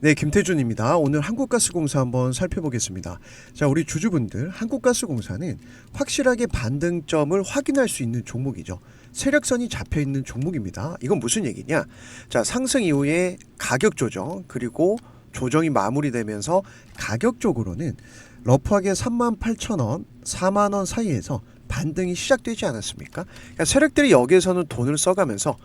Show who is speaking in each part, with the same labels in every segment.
Speaker 1: 네, 김태준입니다. 오늘 한국가스공사 한번 살펴보겠습니다. 자, 우리 주주분들, 한국가스공사는 확실하게 반등점을 확인할 수 있는 종목이죠. 세력선이 잡혀 있는 종목입니다. 이건 무슨 얘기냐? 자, 상승 이후에 가격 조정, 그리고 조정이 마무리되면서 가격적으로는 러프하게 38,000원, 4만원 사이에서 반등이 시작되지 않았습니까? 그러니까 세력들이 여기에서는 돈을 써가면서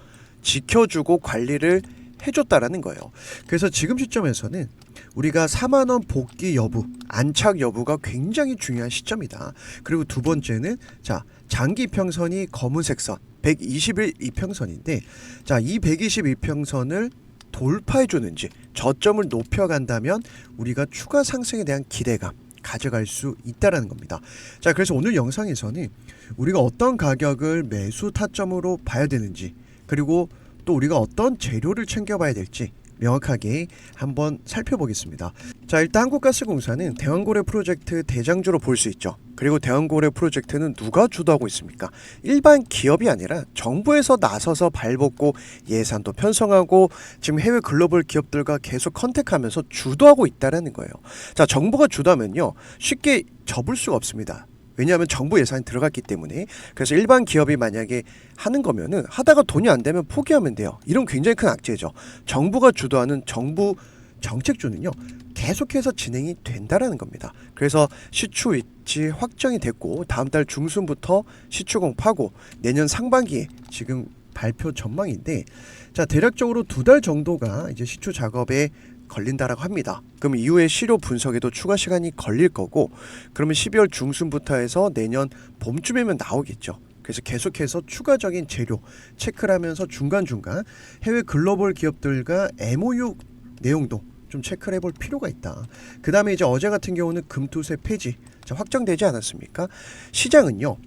Speaker 1: 지켜주고 관리를 해줬다라는 거예요. 그래서 지금 시점에서는 우리가 4만원 복귀 여부, 안착 여부가 굉장히 중요한 시점이다. 그리고 두 번째는 자, 장기 평선이 검은색 선 121 이평선인데, 자, 이 121평선을 돌파해 주는지 저점을 높여간다면 우리가 추가 상승에 대한 기대감 가져갈 수 있다라는 겁니다. 자, 그래서 오늘 영상에서는 우리가 어떤 가격을 매수 타점으로 봐야 되는지, 그리고 또 우리가 어떤 재료를 챙겨봐야 될지 명확하게 한번 살펴보겠습니다. 자, 일단 한국가스공사는 대왕고래 프로젝트 대장주로 볼 수 있죠. 그리고 대왕고래 프로젝트는 누가 주도하고 있습니까? 일반 기업이 아니라 정부에서 나서서 발벗고 예산도 편성하고 지금 해외 글로벌 기업들과 계속 컨택하면서 주도하고 있다는 거예요. 자, 정부가 주도하면요, 쉽게 접을 수가 없습니다. 왜냐하면 정부 예산이 들어갔기 때문에. 그래서 일반 기업이 만약에 하는 거면은 하다가 돈이 안 되면 포기하면 돼요. 이런 굉장히 큰 악재죠. 정부가 주도하는 정부 정책주는요, 계속해서 진행이 된다라는 겁니다. 그래서 시추 위치 확정이 됐고 다음 달 중순부터 시추 공파고 내년 상반기에 지금 발표 전망인데, 자, 대략적으로 2달 정도가 이제 시추 작업에 걸린다라고 합니다. 그럼 이후에 시료 분석에도 추가 시간이 걸릴 거고, 그러면 12월 중순부터 해서 내년 봄쯤이면 나오겠죠. 그래서 계속해서 추가적인 재료 체크를 하면서 중간중간 해외 글로벌 기업들과 MOU 내용도 좀 체크를 해볼 필요가 있다. 그 다음에 이제 어제 같은 경우는 금투세 폐지 확정되지 않았습니까? 시장은요,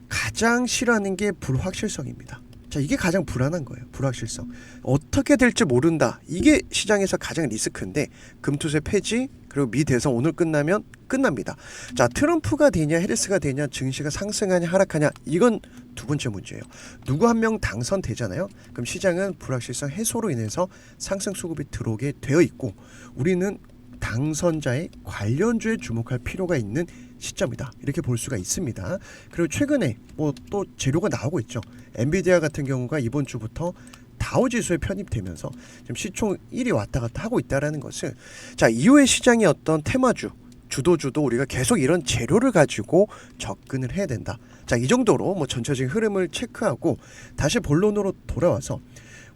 Speaker 1: 가장 싫어하는 게 불확실성입니다. 자, 이게 가장 불안한 거예요. 불확실성. 어떻게 될지 모른다. 이게 시장에서 가장 리스크인데, 금투세 폐지, 그리고 미 대선 오늘 끝나면 끝납니다. 자, 트럼프가 되냐 해리스가 되냐, 증시가 상승하냐 하락하냐, 이건 두 번째 문제예요. 누구 한 명 당선되잖아요. 그럼 시장은 불확실성 해소로 인해서 상승 수급이 들어오게 되어 있고, 우리는 당선자의 관련주에 주목할 필요가 있는 시점이다, 이렇게 볼 수가 있습니다. 그리고 최근에 뭐 또 재료가 나오고 있죠. 엔비디아 같은 경우가 이번 주부터 다우지수에 편입되면서 지금 시총 1위 왔다 갔다 하고 있다라는 것은, 자, 이후에 시장의 어떤 테마주 주도주도 우리가 계속 이런 재료를 가지고 접근을 해야 된다. 자, 이 정도로 뭐 전체적인 흐름을 체크하고 다시 본론으로 돌아와서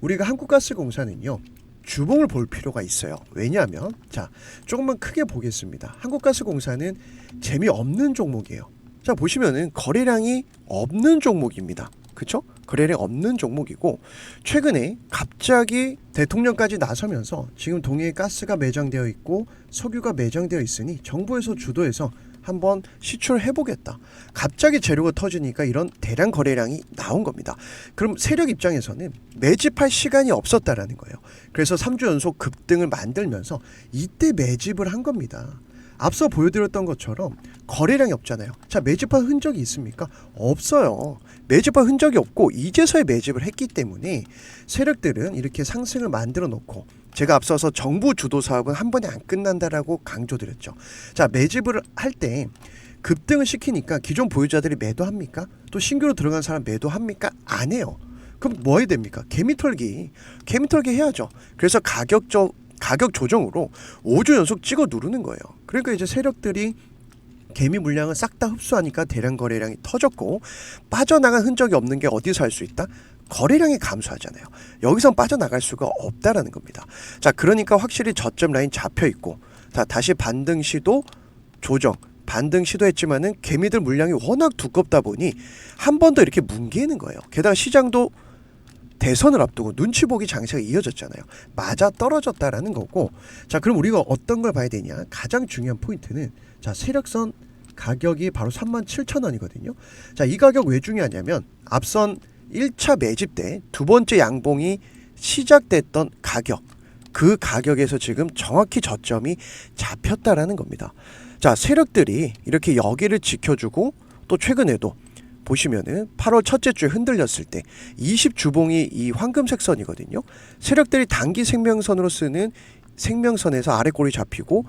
Speaker 1: 우리가 한국가스공사는요, 주봉을 볼 필요가 있어요. 왜냐하면 자, 조금만 크게 보겠습니다. 한국가스공사는 재미없는 종목이에요. 자, 보시면은 거래량이 없는 종목입니다. 그쵸? 거래량 없는 종목이고, 최근에 갑자기 대통령까지 나서면서 지금 동해에 가스가 매장되어 있고 석유가 매장되어 있으니 정부에서 주도해서 한번 시추를 해보겠다. 갑자기 재료가 터지니까 이런 대량 거래량이 나온 겁니다. 그럼 세력 입장에서는 매집할 시간이 없었다라는 거예요. 그래서 3주 연속 급등을 만들면서 이때 매집을 한 겁니다. 앞서 보여드렸던 것처럼 거래량이 없잖아요. 자, 매집한 흔적이 있습니까? 없어요. 매집한 흔적이 없고 이제서야 매집을 했기 때문에 세력들은 이렇게 상승을 만들어 놓고, 제가 앞서서 정부 주도 사업은 한 번에 안 끝난다라고 강조드렸죠. 자, 매집을 할 때 급등을 시키니까 기존 보유자들이 매도합니까? 또 신규로 들어간 사람 매도합니까? 안 해요. 그럼 뭐 해야 됩니까? 개미털기 해야죠. 그래서 가격 조정으로 5주 연속 찍어 누르는 거예요. 그러니까 이제 세력들이 개미 물량을 싹 다 흡수하니까 대량 거래량이 터졌고, 빠져나간 흔적이 없는 게 어디서 할 수 있다? 거래량이 감소하잖아요. 여기선 빠져나갈 수가 없다라는 겁니다. 자, 그러니까 확실히 저점 라인 잡혀 있고, 자, 다시 반등 시도 조정, 반등 시도했지만은 개미들 물량이 워낙 두껍다 보니 한 번 더 이렇게 뭉개는 거예요. 게다가 시장도 대선을 앞두고 눈치 보기 장세가 이어졌잖아요. 맞아 떨어졌다라는 거고. 자, 그럼 우리가 어떤 걸 봐야 되냐? 가장 중요한 포인트는, 자, 세력선 가격이 바로 37,000원이거든요. 자, 이 가격 왜 중요하냐면 앞선 1차 매집 때 두 번째 양봉이 시작됐던 가격, 그 가격에서 지금 정확히 저점이 잡혔다라는 겁니다. 자, 세력들이 이렇게 여기를 지켜주고, 또 최근에도 보시면은 8월 첫째 주에 흔들렸을 때 20주봉이 이 황금색 선이거든요. 세력들이 단기 생명선으로 쓰는 생명선에서 아래 꼬리 잡히고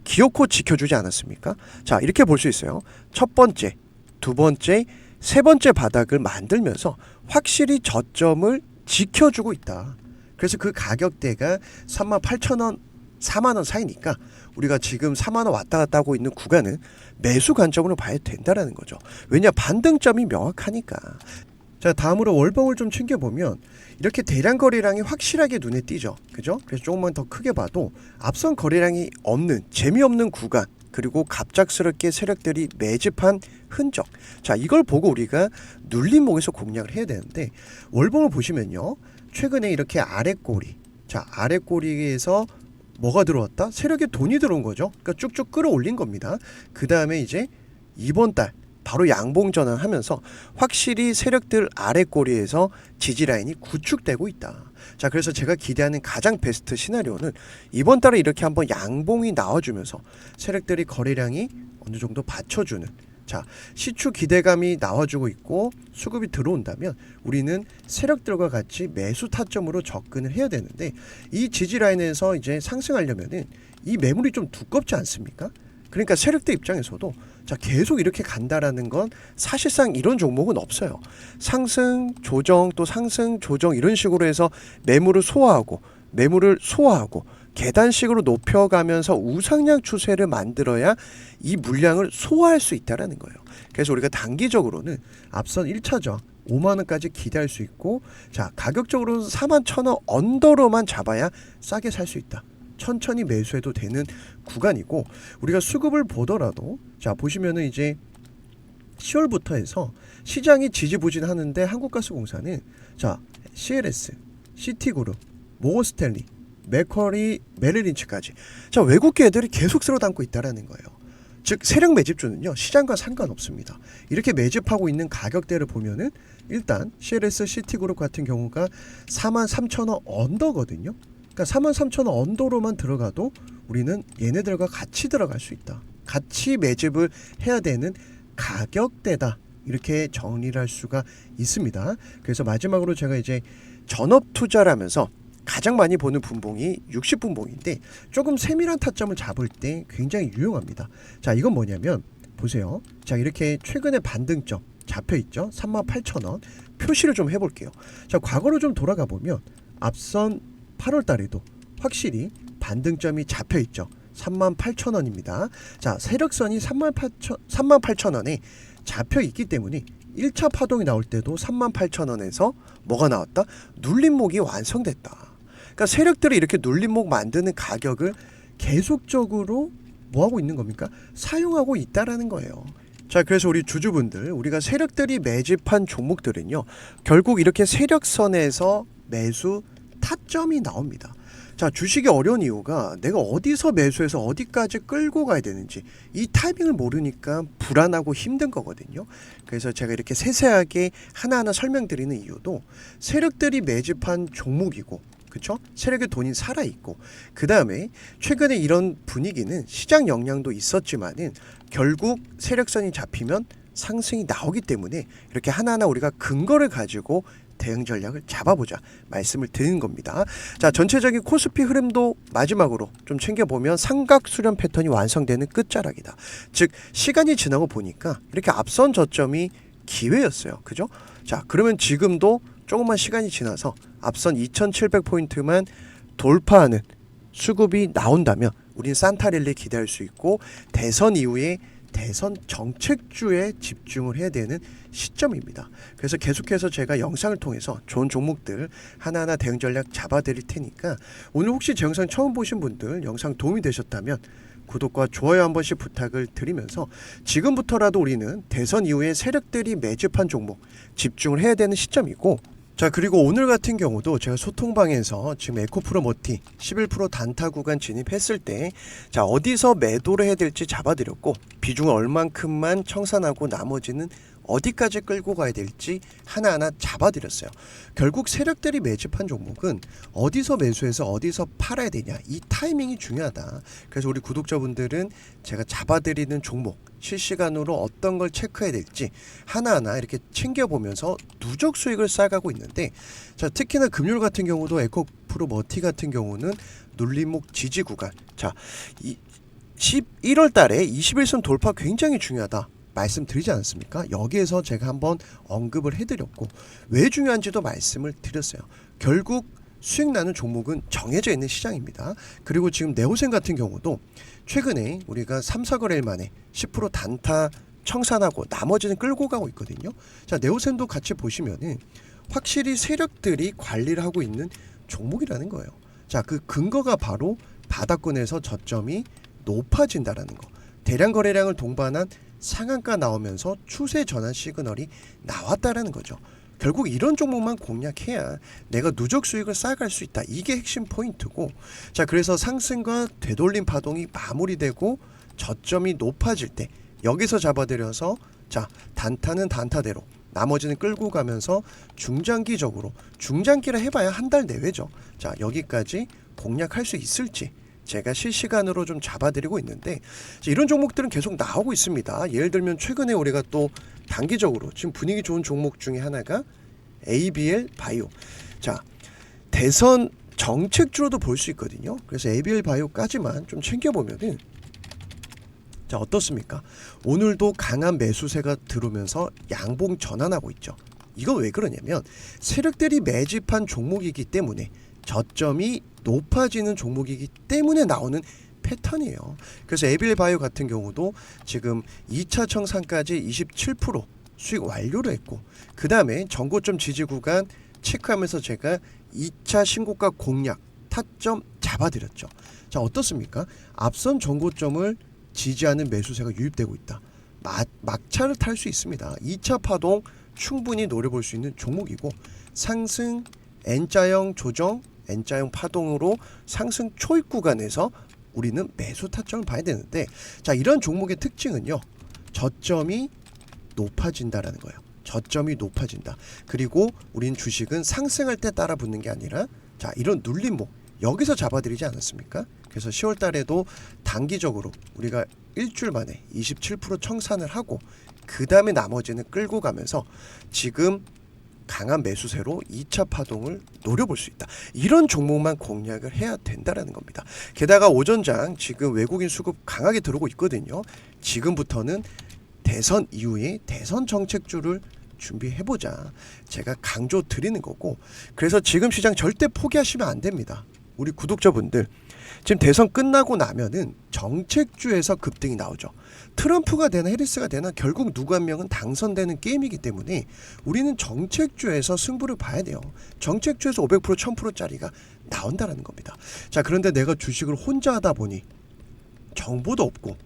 Speaker 1: 기어코 지켜주지 않았습니까? 자, 이렇게 볼 수 있어요. 첫 번째, 두 번째, 세 번째 바닥을 만들면서 확실히 저점을 지켜주고 있다. 그래서 그 가격대가 38,000원, 4만원 사이니까 우리가 지금 4만원 왔다 갔다 하고 있는 구간은 매수 관점으로 봐야 된다라는 거죠. 왜냐, 반등점이 명확하니까. 자, 다음으로 월봉을 좀 챙겨보면 이렇게 대량 거래량이 확실하게 눈에 띄죠. 그죠? 그래서 조금만 더 크게 봐도 앞선 거래량이 없는, 재미없는 구간, 그리고 갑작스럽게 세력들이 매집한 흔적. 자, 이걸 보고 우리가 눌림목에서 공략을 해야 되는데, 월봉을 보시면요, 최근에 이렇게 아랫꼬리, 자, 아랫꼬리에서 뭐가 들어왔다? 세력에 돈이 들어온 거죠. 그러니까 쭉쭉 끌어올린 겁니다. 그 다음에 이제 이번 달 바로 양봉 전환하면서 확실히 세력들 아랫꼬리에서 지지 라인이 구축되고 있다. 자, 그래서 제가 기대하는 가장 베스트 시나리오는 이번 달에 이렇게 한번 양봉이 나와주면서 세력들이 거래량이 어느 정도 받쳐주는, 자, 시추 기대감이 나와주고 있고 수급이 들어온다면 우리는 세력들과 같이 매수 타점으로 접근을 해야 되는데, 이 지지 라인에서 이제 상승하려면은 이 매물이 좀 두껍지 않습니까? 그러니까 세력들 입장에서도 자, 계속 이렇게 간다라는 건 사실상 이런 종목은 없어요. 상승 조정 또 상승 조정 이런 식으로 해서 매물을 소화하고 계단식으로 높여가면서 우상향 추세를 만들어야 이 물량을 소화할 수 있다라는 거예요. 그래서 우리가 단기적으로는 앞선 1차전 5만원까지 기대할 수 있고, 자, 가격적으로는 41,000원 언더로만 잡아야 싸게 살 수 있다. 천천히 매수해도 되는 구간이고, 우리가 수급을 보더라도 자, 보시면은 이제 10월부터 해서 시장이 지지부진하는데 한국가스공사는 자, CLS, 시티그룹, 모건스탠리, 맥쿼리, 메릴린치까지 자, 외국계 애들이 계속 쓸어담고 있다라는 거예요. 즉 세력 매집주는요, 시장과 상관없습니다. 이렇게 매집하고 있는 가격대를 보면은 일단 CLS, 시티그룹 같은 경우가 43,000원 언더거든요. 그러니까 43,000원 언더로만 들어가도 우리는 얘네들과 같이 들어갈 수 있다. 같이 매집을 해야 되는 가격대다. 이렇게 정리를 할 수가 있습니다. 그래서 마지막으로 제가 이제 전업 투자를 하면서 가장 많이 보는 분봉이 60분봉인데 조금 세밀한 타점을 잡을 때 굉장히 유용합니다. 자, 이건 뭐냐면 보세요. 자, 이렇게 최근에 반등점 잡혀있죠. 38,000원 표시를 좀 해볼게요. 자, 과거로 좀 돌아가 보면 앞선 8월 달에도 확실히 반등점이 잡혀있죠. 38,000원입니다. 자, 세력선이 38,000원에 잡혀있기 때문에 1차 파동이 나올 때도 38,000원에서 뭐가 나왔다? 눌림목이 완성됐다. 그러니까 세력들이 이렇게 눌림목 만드는 가격을 계속적으로 뭐하고 있는 겁니까? 사용하고 있다라는 거예요. 자, 그래서 우리 주주분들, 우리가 세력들이 매집한 종목들은요, 결국 이렇게 세력선에서 매수 타점이 나옵니다. 자, 주식이 어려운 이유가 내가 어디서 매수해서 어디까지 끌고 가야 되는지 이 타이밍을 모르니까 불안하고 힘든 거거든요. 그래서 제가 이렇게 세세하게 하나하나 설명드리는 이유도 세력들이 매집한 종목이고, 그쵸? 세력의 돈이 살아있고, 그 다음에 최근에 이런 분위기는 시장 영향도 있었지만은 결국 세력선이 잡히면 상승이 나오기 때문에 이렇게 하나하나 우리가 근거를 가지고 대응 전략을 잡아보자 말씀을 드리는 겁니다. 자, 전체적인 코스피 흐름도 마지막으로 좀 챙겨보면 삼각 수렴 패턴이 완성되는 끝자락이다. 즉 시간이 지나고 보니까 이렇게 앞선 저점이 기회였어요. 그죠? 자, 그러면 지금도 조금만 시간이 지나서 앞선 2700포인트만 돌파하는 수급이 나온다면 우린 산타랠리 기대할 수 있고, 대선 이후에 대선 정책주에 집중을 해야 되는 시점입니다. 그래서 계속해서 제가 영상을 통해서 좋은 종목들 하나하나 대응 전략 잡아드릴 테니까, 오늘 혹시 제 영상 처음 보신 분들 영상 도움이 되셨다면 구독과 좋아요 한 번씩 부탁을 드리면서, 지금부터라도 우리는 대선 이후에 세력들이 매집한 종목 집중을 해야 되는 시점이고, 자, 그리고 오늘 같은 경우도 제가 소통방에서 지금 에코프로 머티 11% 단타 구간 진입했을 때 자, 어디서 매도를 해야 될지 잡아드렸고, 비중을 얼만큼만 청산하고 나머지는 어디까지 끌고 가야 될지 하나하나 잡아드렸어요. 결국 세력들이 매집한 종목은 어디서 매수해서 어디서 팔아야 되냐, 이 타이밍이 중요하다. 그래서 우리 구독자분들은 제가 잡아드리는 종목 실시간으로 어떤 걸 체크해야 될지 하나하나 이렇게 챙겨보면서 누적 수익을 쌓아가고 있는데, 자, 특히나 금요일 같은 경우도 에코프로 머티 같은 경우는 눌림목 지지 구간. 자, 11월 달에 21선 돌파 굉장히 중요하다 말씀드리지 않았습니까? 여기에서 제가 한번 언급을 해드렸고 왜 중요한지도 말씀을 드렸어요. 결국 수익 나는 종목은 정해져 있는 시장입니다. 그리고 지금 네오센 같은 경우도 최근에 우리가 3, 4거래일 만에 10% 단타 청산하고 나머지는 끌고 가고 있거든요. 자, 네오센도 같이 보시면은 확실히 세력들이 관리를 하고 있는 종목이라는 거예요. 자, 그 근거가 바로 바닥권에서 저점이 높아진다라는 거. 대량 거래량을 동반한 상한가 나오면서 추세 전환 시그널이 나왔다라는 거죠. 결국 이런 종목만 공략해야 내가 누적 수익을 쌓아갈 수 있다. 이게 핵심 포인트고, 자, 그래서 상승과 되돌림 파동이 마무리되고 저점이 높아질 때 여기서 잡아들여서 자, 단타는 단타대로 나머지는 끌고 가면서 중장기적으로, 중장기라 해봐야 한 달 내외죠. 자, 여기까지 공략할 수 있을지 제가 실시간으로 좀 잡아드리고 있는데, 이런 종목들은 계속 나오고 있습니다. 예를 들면 최근에 우리가 또 단기적으로 지금 분위기 좋은 종목 중에 하나가 ABL 바이오. 자, 대선 정책주로도 볼 수 있거든요. 그래서 ABL 바이오까지만 좀 챙겨보면은, 자, 어떻습니까? 오늘도 강한 매수세가 들어오면서 양봉 전환하고 있죠. 이건 왜 그러냐면 세력들이 매집한 종목이기 때문에, 저점이 높아지는 종목이기 때문에 나오는 패턴이에요. 그래서 에빌 바이오 같은 경우도 지금 2차 청산까지 27% 수익 완료를 했고, 그 다음에 전고점 지지 구간 체크하면서 제가 2차 신고가 공략 타점 잡아드렸죠. 자, 어떻습니까? 앞선 전고점을 지지하는 매수세가 유입되고 있다. 막차를 탈 수 있습니다. 2차 파동 충분히 노려볼 수 있는 종목이고, 상승 N자형 조정, N자형 파동으로 상승 초입 구간에서 우리는 매수 타점을 봐야 되는데, 자, 이런 종목의 특징은요, 저점이 높아진다라는 거예요. 저점이 높아진다. 그리고 우린 주식은 상승할 때 따라 붙는 게 아니라, 자, 이런 눌림목 여기서 잡아드리지 않았습니까? 그래서 10월 달에도 단기적으로 우리가 일주일 만에 27% 청산을 하고, 그 다음에 나머지는 끌고 가면서 지금 강한 매수세로 2차 파동을 노려볼 수 있다. 이런 종목만 공략을 해야 된다라는 겁니다. 게다가 오전장 지금 외국인 수급 강하게 들어오고 있거든요. 지금부터는 대선 이후에 대선 정책주를 준비해보자. 제가 강조 드리는 거고, 그래서 지금 시장 절대 포기하시면 안 됩니다. 우리 구독자분들, 지금 대선 끝나고 나면은 정책주에서 급등이 나오죠. 트럼프가 되나 해리스가 되나 결국 누구 한 명은 당선되는 게임이기 때문에 우리는 정책주에서 승부를 봐야 돼요. 정책주에서 500% 1000%짜리가 나온다라는 겁니다. 자, 그런데 내가 주식을 혼자 하다 보니 정보도 없고,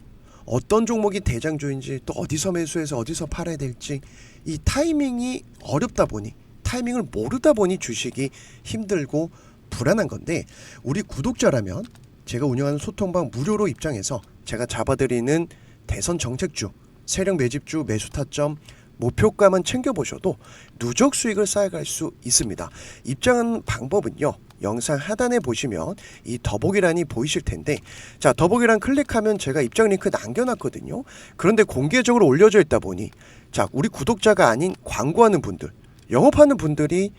Speaker 1: 어떤 종목이 대장주인지, 또 어디서 매수해서 어디서 팔아야 될지, 이 타이밍이 어렵다 보니, 타이밍을 모르다 보니 주식이 힘들고 불안한 건데, 우리 구독자라면 제가 운영하는 소통방 무료로 입장해서 제가 잡아드리는 대선 정책주, 세력 매집주 매수 타점 목표가만 챙겨보셔도 누적 수익을 쌓아갈 수 있습니다. 입장하는 방법은요, 영상 하단에 보시면 이 더보기란이 보이실 텐데, 자, 더보기란 클릭하면 제가 입장 링크 남겨놨거든요. 그런데 공개적으로 올려져 있다 보니, 자, 우리 구독자가 아닌 광고하는 분들, 영업하는 분들이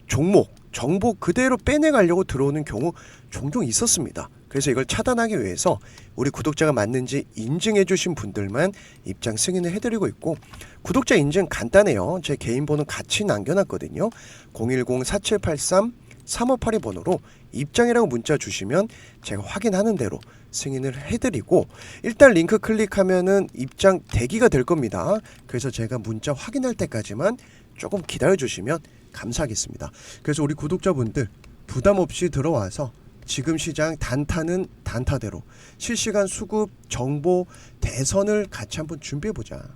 Speaker 1: 종목, 정보 그대로 빼내가려고 들어오는 경우 종종 있었습니다. 그래서 이걸 차단하기 위해서 우리 구독자가 맞는지 인증해 주신 분들만 입장 승인을 해드리고 있고, 구독자 인증 간단해요. 제 개인 번호 같이 남겨놨거든요. 010-4783-3582 번호로 입장이라고 문자 주시면 제가 확인하는 대로 승인을 해드리고, 일단 링크 클릭하면은 입장 대기가 될 겁니다. 그래서 제가 문자 확인할 때까지만 조금 기다려 주시면 감사하겠습니다. 그래서 우리 구독자분들 부담 없이 들어와서 지금 시장 단타는 단타대로 실시간 수급 정보 대선을 같이 한번 준비해보자.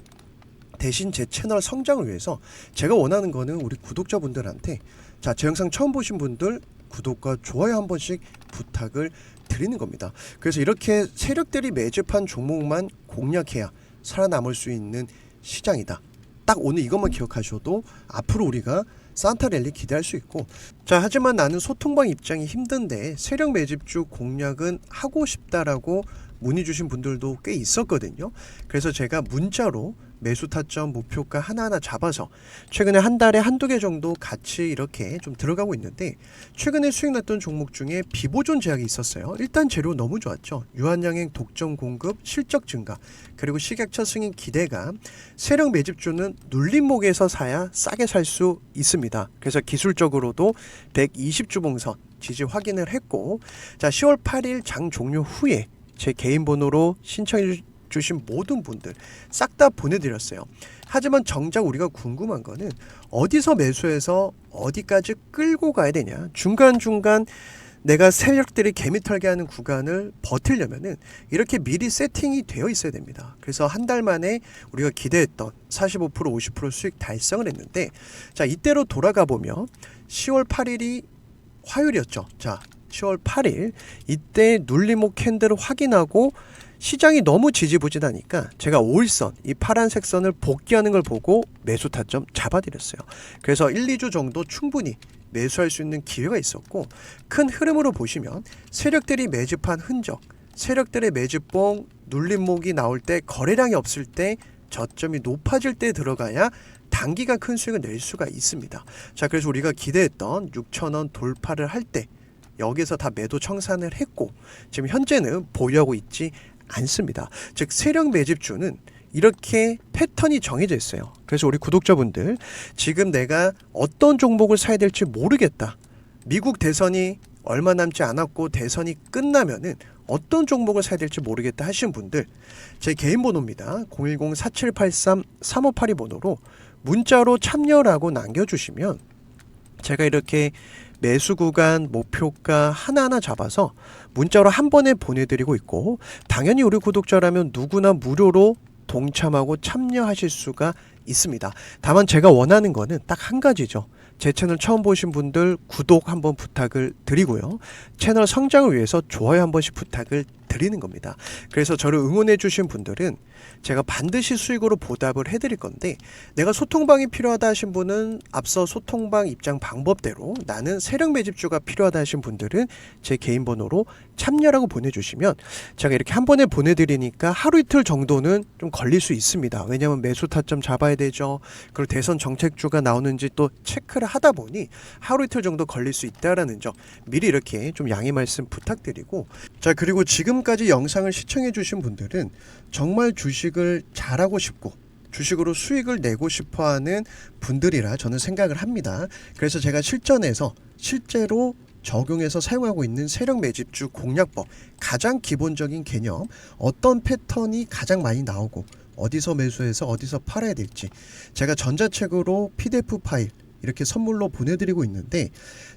Speaker 1: 대신 제 채널 성장을 위해서 제가 원하는 거는 우리 구독자분들한테, 자, 제 영상 처음 보신 분들 구독과 좋아요 한 번씩 부탁을 드리는 겁니다. 그래서 이렇게 세력들이 매집한 종목만 공략해야 살아남을 수 있는 시장이다. 딱 오늘 이것만 기억하셔도 앞으로 우리가 산타 랠리 기대할 수 있고, 자, 하지만 나는 소통방 입장이 힘든데 세력 매집주 공략은 하고 싶다라고 문의 주신 분들도 꽤 있었거든요. 그래서 제가 문자로 매수 타점 목표가 하나하나 잡아서 최근에 한 달에 한두 개 정도 같이 이렇게 좀 들어가고 있는데, 최근에 수익 났던 종목 중에 비보존 제약이 있었어요. 일단 재료 너무 좋았죠. 유한양행 독점 공급, 실적 증가, 그리고 식약처 승인 기대감. 세력 매집주는 눌림목에서 사야 싸게 살 수 있습니다. 그래서 기술적으로도 120주봉선 지지 확인을 했고, 자 10월 8일 장 종료 후에 제 개인 번호로 신청해 주신 모든 분들 싹 다 보내드렸어요. 하지만 정작 우리가 궁금한 거는 어디서 매수해서 어디까지 끌고 가야 되냐. 중간중간 내가 세력들이 개미털게 하는 구간을 버틸려면은 이렇게 미리 세팅이 되어 있어야 됩니다. 그래서 한 달 만에 우리가 기대했던 45% 50% 수익 달성을 했는데, 자 이때로 돌아가 보면 10월 8일이 화요일이었죠. 자 10월 8일 이때 눌림목 캔들을 확인하고 시장이 너무 지지부진하니까 제가 5일선 이 파란색 선을 복귀하는 걸 보고 매수 타점 잡아드렸어요. 그래서 1, 2주 정도 충분히 매수할 수 있는 기회가 있었고, 큰 흐름으로 보시면 세력들이 매집한 흔적, 세력들의 매집봉 눌림목이 나올 때, 거래량이 없을 때, 저점이 높아질 때 들어가야 단기간 큰 수익을 낼 수가 있습니다. 자 그래서 우리가 기대했던 6,000원 돌파를 할 때 여기서 다 매도 청산을 했고, 지금 현재는 보유하고 있지 않습니다. 즉 세력 매집주는 이렇게 패턴이 정해져 있어요. 그래서 우리 구독자분들, 지금 내가 어떤 종목을 사야 될지 모르겠다, 미국 대선이 얼마 남지 않았고 대선이 끝나면은 어떤 종목을 사야 될지 모르겠다 하시는 분들, 제 개인 번호입니다. 010-4783-3582 번호로 문자로 참여라고 남겨주시면 제가 이렇게 매수 구간 목표가 하나하나 잡아서 문자로 한 번에 보내드리고 있고, 당연히 우리 구독자라면 누구나 무료로 동참하고 참여하실 수가 있습니다. 다만 제가 원하는 거는 딱 한 가지죠. 제 채널 처음 보신 분들 구독 한번 부탁을 드리고요. 채널 성장을 위해서 좋아요 한 번씩 부탁을 드리는 겁니다. 그래서 저를 응원해 주신 분들은 제가 반드시 수익으로 보답을 해드릴 건데, 내가 소통방이 필요하다 하신 분은 앞서 소통방 입장 방법대로, 나는 세력 매집주가 필요하다 하신 분들은 제 개인 번호로 참여라고 보내주시면 제가 이렇게 한 번에 보내드리니까 하루 이틀 정도는 좀 걸릴 수 있습니다. 왜냐하면 매수 타점 잡아야 되죠. 그리고 대선 정책주가 나오는지 또 체크를 하다 보니 하루 이틀 정도 걸릴 수 있다라는 점 미리 이렇게 좀 양해 말씀 부탁드리고, 자 그리고 지금까지 영상을 시청해 주신 분들은 정말 주식을 잘하고 싶고 주식으로 수익을 내고 싶어하는 분들이라 저는 생각을 합니다. 그래서 제가 실전에서 실제로 적용해서 사용하고 있는 세력 매집주 공략법, 가장 기본적인 개념, 어떤 패턴이 가장 많이 나오고 어디서 매수해서 어디서 팔아야 될지 제가 전자책으로 PDF 파일 이렇게 선물로 보내드리고 있는데,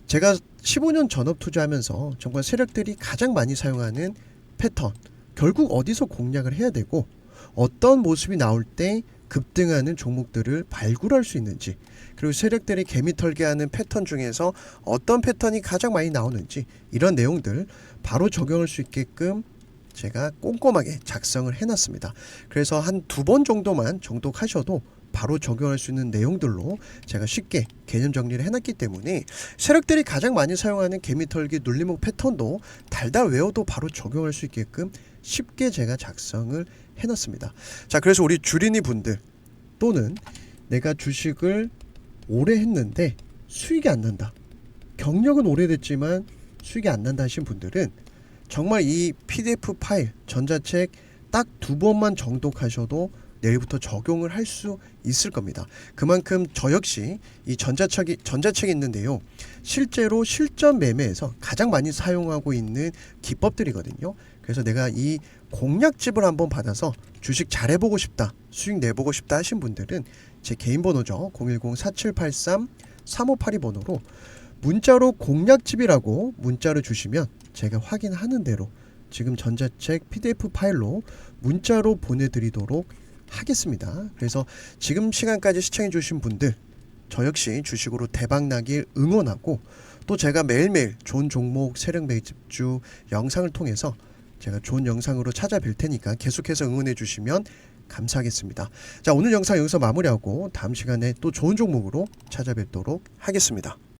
Speaker 1: 제가 15년 전업 투자하면서 정말 세력들이 가장 많이 사용하는 패턴, 결국 어디서 공략을 해야 되고 어떤 모습이 나올 때 급등하는 종목들을 발굴할 수 있는지, 그리고 세력들이 개미털게 하는 패턴 중에서 어떤 패턴이 가장 많이 나오는지, 이런 내용들 바로 적용할 수 있게끔 제가 꼼꼼하게 작성을 해놨습니다. 그래서 한 2번 정도만 정독하셔도 바로 적용할 수 있는 내용들로 제가 쉽게 개념 정리를 해놨기 때문에 세력들이 가장 많이 사용하는 개미털기 눌림목 패턴도 달달 외워도 바로 적용할 수 있게끔 쉽게 제가 작성을 해놨습니다. 자 그래서 우리 주린이 분들, 또는 내가 주식을 오래 했는데 수익이 안 난다, 경력은 오래됐지만 수익이 안 난다 하신 분들은 정말 이 PDF 파일 전자책 딱 2번만 정독하셔도 내일부터 적용을 할 수 있을 겁니다. 그만큼 저 역시 이 전자책이 있는데요, 실제로 실전 매매에서 가장 많이 사용하고 있는 기법들이거든요. 그래서 내가 이 공략집을 한번 받아서 주식 잘해보고 싶다, 수익 내보고 싶다 하신 분들은 제 개인 번호죠. 010-4783-3582 번호로 문자로 공략집이라고 문자를 주시면 제가 확인하는 대로 지금 전자책 PDF 파일로 문자로 보내드리도록 하겠습니다. 그래서 지금 시간까지 시청해 주신 분들, 저 역시 주식으로 대박나길 응원하고, 또 제가 매일매일 좋은 종목 세력 매집주 영상을 통해서 제가 좋은 영상으로 찾아뵐 테니까 계속해서 응원해 주시면 감사하겠습니다. 자 오늘 영상 여기서 마무리하고 다음 시간에 또 좋은 종목으로 찾아뵙도록 하겠습니다.